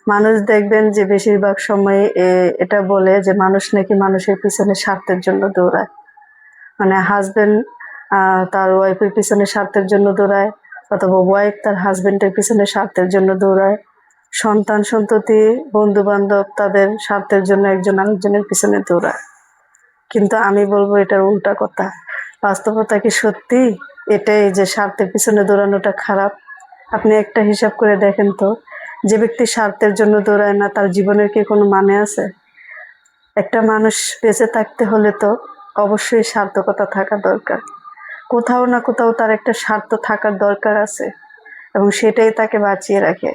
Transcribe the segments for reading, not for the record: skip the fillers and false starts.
মানুষ দেখবেন যে বেশিরভাগ সময় এটা বলে যে মানুষ নাকি মানুষের পিছনে স্বার্থের জন্য দৌড়ায়। মানে হাজবেন্ড তার ওয়াইফের পিছনে স্বার্থের জন্য দৌড়ায়, অথবা ওয়াইফ তার হাজবেন্ডের পিছনে স্বার্থের জন্য দৌড়ায়। সন্তান সন্ততি বন্ধু বান্ধব তাদের স্বার্থের জন্য একজন আরেকজনের পিছনে দৌড়ায়। কিন্তু আমি বলবো এটার উল্টা কথা। বাস্তবতা কি সত্যি এটাই যে স্বার্থের পিছনে দৌড়ানোটা খারাপ? আপনি একটা হিসাব করে দেখেন তো, যে ব্যক্তি স্বার্থের জন্য দৌড়ায় না তার জীবনের কি কোনো মানে আছে? একটা মানুষ বেঁচে থাকতে হলে তো অবশ্যই সার্থকতা থাকা দরকার। কোথাও না কোথাও তার একটা স্বার্থ থাকার দরকার আছে, এবং সেটাই তাকে বাঁচিয়ে রাখে।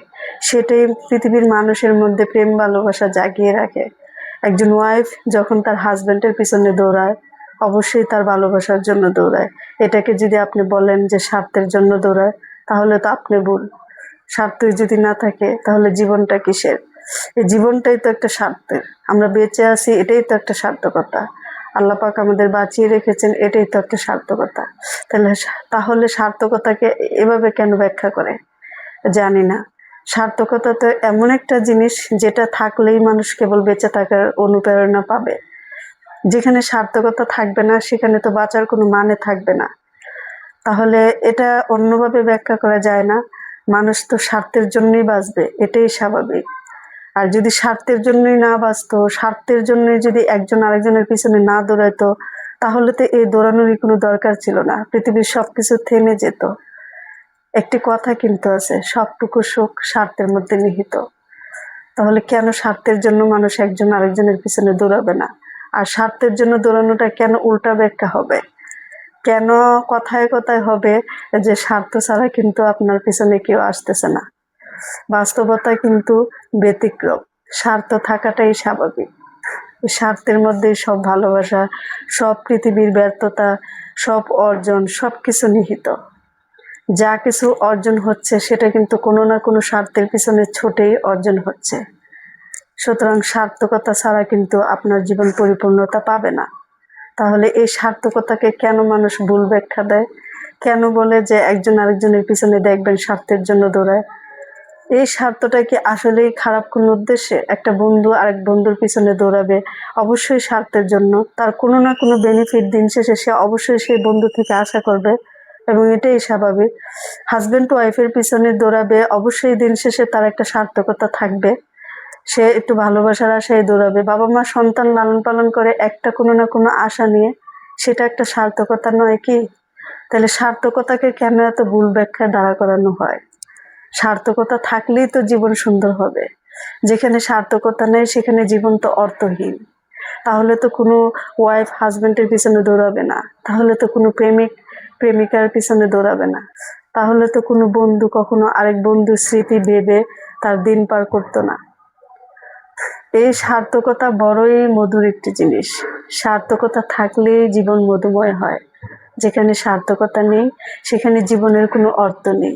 সেটাই পৃথিবীর মানুষের মধ্যে প্রেম ভালোবাসা জাগিয়ে রাখে। একজন ওয়াইফ যখন তার হাজবেন্ডের পিছনে দৌড়ায়, অবশ্যই তার ভালোবাসার জন্য দৌড়ায়। এটাকে যদি আপনি বলেন যে স্বার্থের জন্য দৌড়ায়, তাহলে তো আপনি ভুল। স্বার্থই যদি না থাকে তাহলে জীবনটা কিসের? এই জীবনটাই তো একটা স্বার্থের। আমরা বেঁচে আছি, এটাই তো একটা সার্থকতা। আল্লাহ পাক আমাদের বাঁচিয়ে রেখেছেন, এটাই তো একটা সার্থকতা। তাহলে সার্থকতাকে এভাবে কেন ব্যাখ্যা করে জানি না। সার্থকতা তো এমন একটা জিনিস যেটা থাকলেই মানুষ কেবল বেঁচে থাকার অনুপ্রেরণা পাবে। যেখানে সার্থকতা থাকবে না সেখানে তো বাঁচার কোনো মানে থাকবে না। তাহলে এটা অন্যভাবে ব্যাখ্যা করা যায় না। মানুষ তো স্বার্থের জন্যই বাঁচবে, এটাই স্বাভাবিক। আর যদি স্বার্থের জন্যই না বাঁচতো, স্বার্থের জন্যই যদি একজন আরেকজনের পিছনে না দৌড়াইতো, তাহলে তো এই দৌড়ানোরই কোনো দরকার ছিল না। পৃথিবীর সবকিছু থেমে যেত। একটি কথা কিন্তু আছে, সবটুকু সুখ স্বার্থের মধ্যে নিহিত। তাহলে কেন স্বার্থের জন্য মানুষ একজন আরেকজনের পিছনে দৌড়াবে না? আর স্বার্থের জন্য দৌড়ানোটা কেন উল্টা ব্যাখ্যা হবে? কেন কথায় কথায় হবে যে স্বার্থ ছাড়া কিন্তু আপনার পিছনে কেউ আসতেছে না? বাস্তবতা কিন্তু ব্যতিক্রম। স্বার্থ থাকাটাই স্বাভাবিক। স্বার্থের মধ্যেই সব ভালোবাসা, সব পৃথিবীর ব্যর্থতা, সব অর্জন, সবকিছু নিহিত। যা কিছু অর্জন হচ্ছে সেটা কিন্তু কোনো না কোনো স্বার্থের পিছনে ছুটেই অর্জন হচ্ছে। সুতরাং সার্থকতা ছাড়া কিন্তু আপনার জীবন পরিপূর্ণতা পাবে না। তাহলে এই সার্থকতাকে কেন মানুষ ভুল ব্যাখ্যা দেয়? কেন বলে যে একজন আরেকজনের পিছনে দেখবেন স্বার্থের জন্য দৌড়ায়? এই স্বার্থটা কি আসলেই খারাপ কোনো উদ্দেশ্যে? একটা বন্ধু আরেক বন্ধুর পিছনে দৌড়াবে অবশ্যই স্বার্থের জন্য। তার কোনো না কোনো বেনিফিট দিন শেষে সে অবশ্যই সেই বন্ধু থেকে আশা করবে, এবং এটাই স্বাভাবিক। হাজবেন্ড ওয়াইফের পিছনে দৌড়াবে অবশ্যই দিন শেষে তার একটা সার্থকতা থাকবে। সে একটু ভালোবাসার আশায় দৌড়াবে। বাবা মা সন্তান লালন পালন করে একটা কোনো না কোনো আশা নিয়ে, সেটা একটা সার্থকতা নয় কি? তাহলে সার্থকতাকে কেন এত ভুল ব্যাখ্যায় দাঁড়া করানো হয়? সার্থকতা থাকলেই তো জীবন সুন্দর হবে। যেখানে সার্থকতা নেই সেখানে জীবন তো অর্থহীন। তাহলে তো কোনো ওয়াইফ হাজবেন্ডের পিছনে দৌড়াবে না, তাহলে তো কোনো প্রেমিক প্রেমিকার পিছনে দৌড়াবে না, তাহলে তো কোনো বন্ধু কখনো আরেক বন্ধুর স্মৃতি ভেবে তার দিন পার করতো না। এই সার্থকতা বড়ই মধুর একটি জিনিস। সার্থকতা থাকলেই জীবন মধুময় হয়। যেখানে সার্থকতা নেই সেখানে জীবনের কোনো অর্থ নেই।